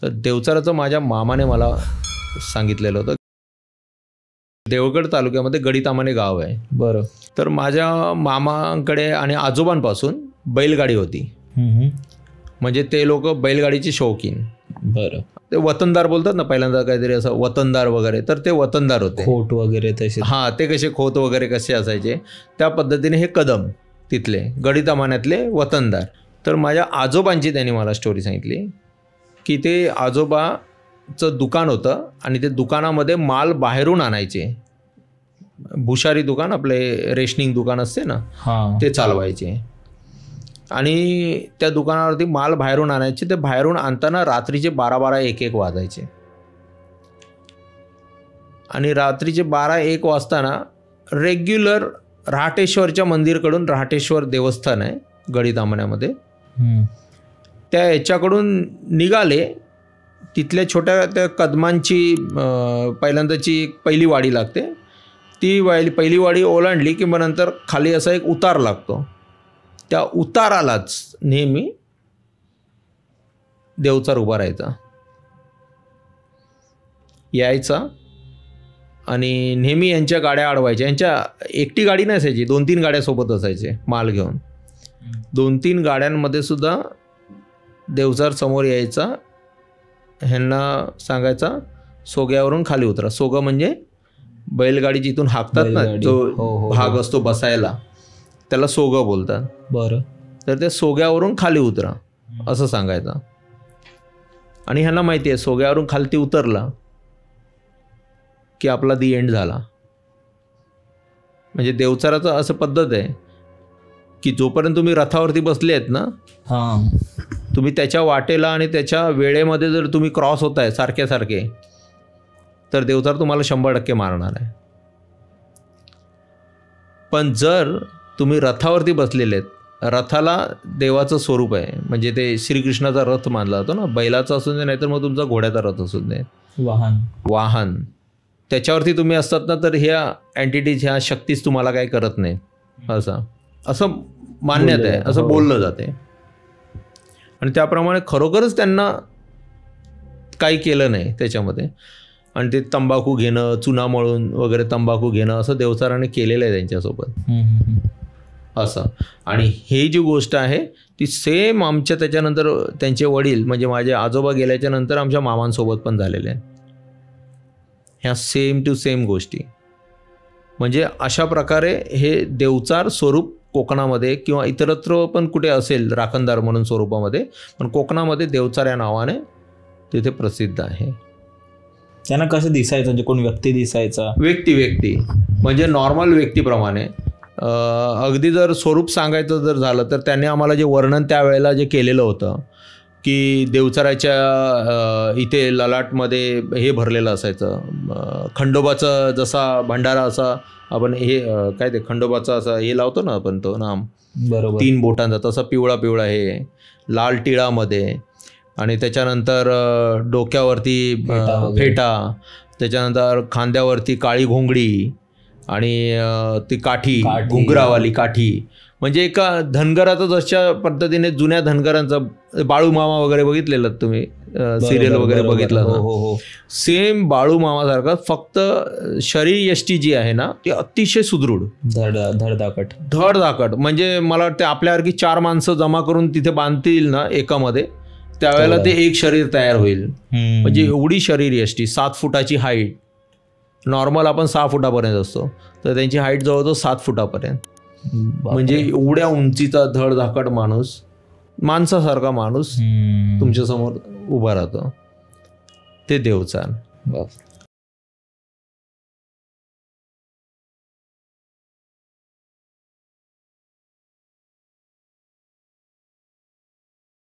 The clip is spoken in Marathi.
तर देवचाराचं माझ्या मामाने मला सांगितलेलं होतं. देवगड तालुक्यामध्ये गडीतामाने गाव आहे. बरं. तर माझ्या मामांकडे आणि आजोबांपासून बैलगाडी होती. म्हणजे ते लोक बैलगाडीची शौकीन. बरं. ते वतनदार बोलतात ना पहिल्यांदा, काहीतरी असं वतनदार वगैरे, तर ते वतनदार होते. खोट वगैरे तसे. हां, ते कसे खोत वगैरे कसे असायचे त्या पद्धतीने हे कदम तिथले गडीतामान्यातले वतनदार. तर माझ्या आजोबांची त्यांनी मला स्टोरी सांगितली की ते आजोबाचं दुकान होतं आणि ते दुकानामध्ये माल बाहेरून आणायचे. भुशारी दुकान, आपले रेशनिंग दुकान असते ना, ते चालवायचे. आणि त्या दुकानावरती माल बाहेरून आणायचे. ते बाहेरून आणताना रात्रीचे 12-12, 1-1 वाजायचे. आणि रात्रीचे 12-1 वाजताना रेग्युलर रहाटेश्वरच्या मंदिरकडून, रहाटेश्वर देवस्थान आहे गडीतामान्यामध्ये, त्या याच्याकडून निघाले. तिथल्या छोट्या त्या कदमांची पहिल्यांदाची पहिली वाडी लागते. ती पहिली वाडी ओलांडली की मग नंतर खाली असा एक उतार लागतो. त्या उतारालाच नेहमी देवचार उभा यायचा आणि नेहमी यांच्या गाड्या अडवायच्या. यांच्या एकटी गाडी नसायची, 2-3 गाड्या सोबत असायचे माल घेऊन. 2-3 गाड्यांमध्ये सुद्धा देवचार समोर यायचा. ह्यांना सांगायचा सोग्यावरून खाली उतरा. सोगा म्हणजे बैलगाडी जिथून हाकतात ना, जो भाग असतो बसायला, त्याला सोगं बोलतात. बरं. तर ते सोग्यावरून खाली उतरा असं सांगायचं. आणि ह्यांना माहिती आहे सोग्यावरून खालती उतरला की आपला दी एंड झाला. म्हणजे देवचाराचं असं पद्धत आहे की जोपर्यंत तुम्ही रथावरती बसले आहेत ना, तुम्ही त्याच्या वाटेला आणि त्याच्या वेळेमध्ये जर तुम्ही क्रॉस होत आहे सारखे, तर देवचार तुम्हाला 100% मारणार आहे. पण जर तुम्ही रथावरती बसलेले आहेत, रथाला देवाचं स्वरूप आहे. म्हणजे ते श्रीकृष्णाचा रथ मानला जातो ना, बैलाचा असून दे नाहीतर मग तुमचा घोड्याचा रथ असून दे, वाहन त्याच्यावरती तुम्ही असतात ना, तर ह्या एंटिटीज, ह्या शक्तीच तुम्हाला काही करत नाही असं मान्यता आहे, असं बोललं जाते. आणि त्याप्रमाणे खरोखरच त्यांना काही केलं नाही त्याच्यामध्ये. आणि ते तंबाखू घेणं, चुना मळून वगैरे तंबाखू घेणं असं देवचाराने केलेलं आहे त्यांच्यासोबत असं. आणि ही जी गोष्ट आहे ती सेम आमच्या त्याच्यानंतर त्यांचे वडील म्हणजे माझे आजोबा गेल्याच्या नंतर आमच्या मामांसोबत पण झालेल्या आहेत ह्या सेम टू सेम गोष्टी. म्हणजे अशा प्रकारे हे देवचार स्वरूप कोकणामध्ये किंवा इतरत्र पण कुठे असेल राखणदार म्हणून स्वरूपामध्ये, पण कोकणामध्ये देवचार या नावाने तिथे प्रसिद्ध आहे. त्यांना कसं दिसायचं, म्हणजे कोण व्यक्ती दिसायचा? व्यक्ती म्हणजे नॉर्मल व्यक्तीप्रमाणे. अगदी जर स्वरूप सांगायचं जर झालं तर त्यांनी आम्हाला जे वर्णन त्यावेळेला जे केलेलं होतं की देवचाराच्या इथे ललाटमध्ये हे भरलेलं असायचं, खंडोबाचा जसा भंडारा असा आपण हे काय ते खंडोबाचा असा हे लावतो ना आपण, तो नाम बरोबर 3 बोटांचा, तसा पिवळा हे लाल टिळामध्ये. आणि त्याच्यानंतर डोक्यावरती फेटा, त्याच्यानंतर खांद्यावरती काळी घोंगडी आणि ती काठी, घुंगरावाली काठी. म्हणजे एका धनगराचं जशा पद्धतीने जुन्या धनगरांचा बाळू मामा वगैरे बघितलेलं तुम्ही, सिरियल वगैरे बघितलं ना, सेम बाळू मामासारखं, फक्त शरीर यष्टी जी आहे ना ती अतिशय सुदृढ, धडधाकट. म्हणजे मला वाटतं आपल्यासारखी 4 माणसं जमा करून तिथे बांधतील ना एकामध्ये, त्यावेळेला ते एक शरीर तयार होईल. म्हणजे एवढी शरीर यष्टी, 7 फुटाची हाईट. नॉर्मल आपण 6 फुटापर्यंत असतो, तर त्यांची हाईट जवळजवळ 7 फुटापर्यंत. म्हणजे एवढ्या उंचीचा धडधाकट माणूस, माणसासारखा माणूस तुमच्यासमोर उभा राहतो. ते देवचार.